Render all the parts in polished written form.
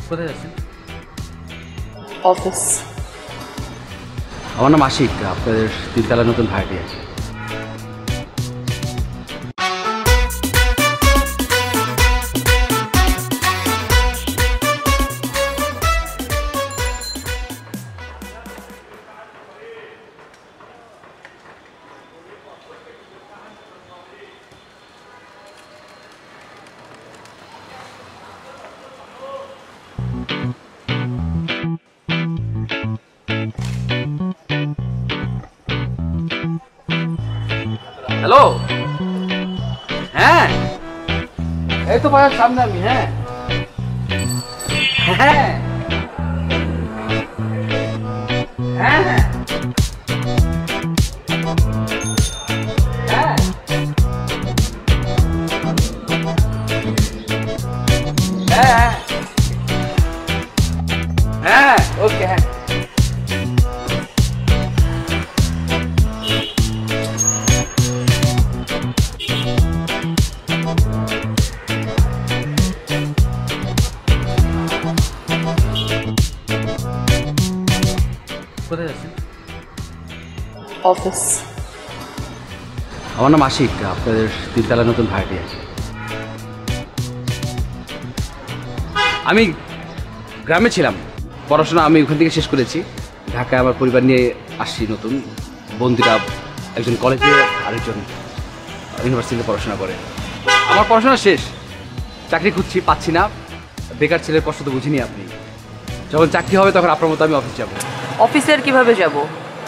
কোথায় যাচ্ছেন? অফিস। আমার নাম আশিক, আপনাদের তিনতলা নতুন ভাড়াটি আছে। হ্যালো, হ্যাঁ এই তো বাসার সামনে আমি। হ্যাঁ হ্যাঁ হ্যাঁ হ্যাঁ হ্যাঁ হ্যাঁ হ্যাঁ ওকে হ্যাঁ। কোথায় যাচ্ছেন? অফিস। আমার নাম আশিক, আপনাদের তিনতলা নতুন ভাড়াটি আছে। আমি গ্রামে ছিলাম, পড়াশোনা আমি ওখান থেকে শেষ করেছি। ঢাকায় আমার পরিবার নিয়ে আসছি নতুন। বন্ধুরা একজন কলেজে, আরেকজন ইউনিভার্সিটিতে পড়াশোনা করে। আমার পড়াশোনা শেষ, চাকরি খুঁজছি, পাচ্ছি না। বেকার ছেলের কষ্ট তো বুঝিনি আপনি। যখন চাকরি হবে তখন আপনার মতো আমি অফিস যাবো। অফিসের কিভাবে যাব?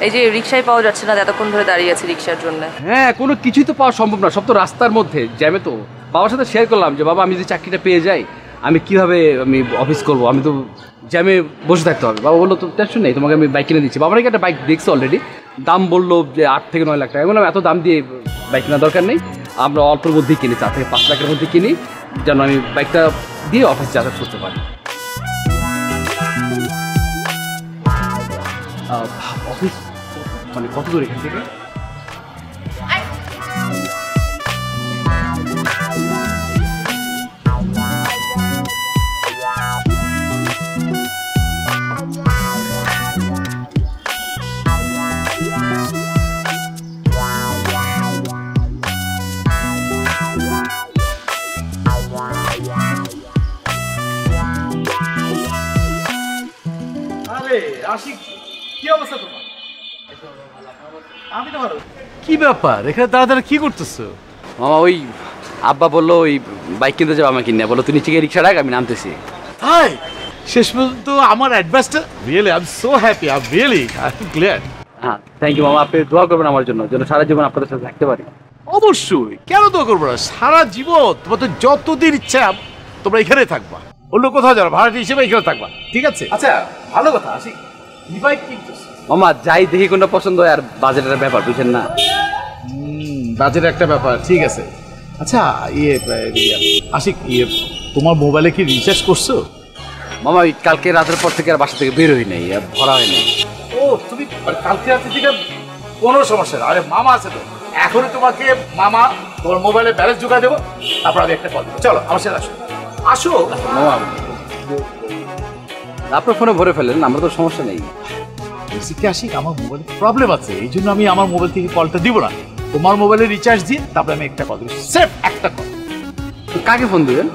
এই যে রিক্সায় পাওয়া যাচ্ছে না, এতক্ষণ ধরে দাঁড়িয়ে আছে রিক্সার জন্য। হ্যাঁ, কোনো কিছুই তো পাওয়া সম্ভব না, সব তো রাস্তার মধ্যে জ্যামে। তো বাবার সাথে শেয়ার করলাম যে বাবা, আমি যদি চাকরিটা পেয়ে যাই আমি কিভাবে অফিস করব, আমি তো জ্যামে বসে থাকতে হবে। বাবা বললো তো টেনশন নেই, তোমাকে আমি বাইক কিনে দিচ্ছি। বাবার একটা বাইক দেখছি অলরেডি, দাম বললো যে 8 থেকে 9 লাখ টাকা। বললাম এত দাম দিয়ে বাইক কেনার দরকার নেই, আমরা অল্পের মধ্যেই কিনি, 4 থেকে 5 লাখের মধ্যে কিনি, যেন আমি বাইকটা দিয়ে অফিস যাতায়াত করতে পারি। অফিস মানে কত দূর এখান থেকে? আশিক, কি অবস্থা তোমার? আমি তো ভালো। কি ব্যাপার, এখানে তাড়াতাড়ি কি করতেছো? মামা ওই আব্বা বললো ওই বাইক কিনতে যাবো, আমাকে কিনে বলো তুই নিচে গিয়ে রিক্সা রাখ, আমি নামতেছি। তাই শেষ পর্যন্ত আমার অ্যাডভাইসটা really I am so happy, I am really glad. হ্যাঁ, থ্যাংক ইউ মামা, আপনি দোয়া করবেন আমার জন্য, যেন সারা জীবন আপনাদের সাথে থাকতে পারি। অবশ্যই, কেন তো করবো না, সারা জীবন তোমাদের যতদিন ইচ্ছা তোমরা এখানেই থাকবা, অন্য কোথাও যাও, ভাড়াটি হিসেবে এখানে থাকবা, ঠিক আছে? আচ্ছা, ভালো কথা। আশিক, কি বাইক কিনতেছ? মামা যাই দেখি কোনটা পছন্দ হয়, আর বাজেটের ব্যাপার বুঝেন না। বাজেট একটা ব্যাপার, ঠিক আছে। আচ্ছা আশিক, তোমার মোবাইলে কি রিচার্জ করছো? মামা ওই কালকে রাতের পর থেকে আর বাসা থেকে বের হই নাই, আর ভরা হয় নাই। ও, তুমি কালকে রাতে থেকে? কোনো সমস্যা না, আরে মামা আছে তো, এখনই তোমাকে মামা তোমার মোবাইলে ব্যালেন্স ঢুকাই দেবো, তারপর আমি একটা কল দেবো। চলো আমার সাথে আসো। আসো মামা, আপনার ফোনে ভরে ফেলেন, আমরা তো সমস্যা নেই। বেসিকে আশিক, আমার মোবাইলে প্রবলেম আছে, এই জন্য আমি আমার মোবাইল থেকে কলটা দিব না, তোমার মোবাইলে রিচার্জ দিয়ে তারপরে আমি একটা কল দেবো, সেফ একটা কল। কাকে ফোন দিবেন?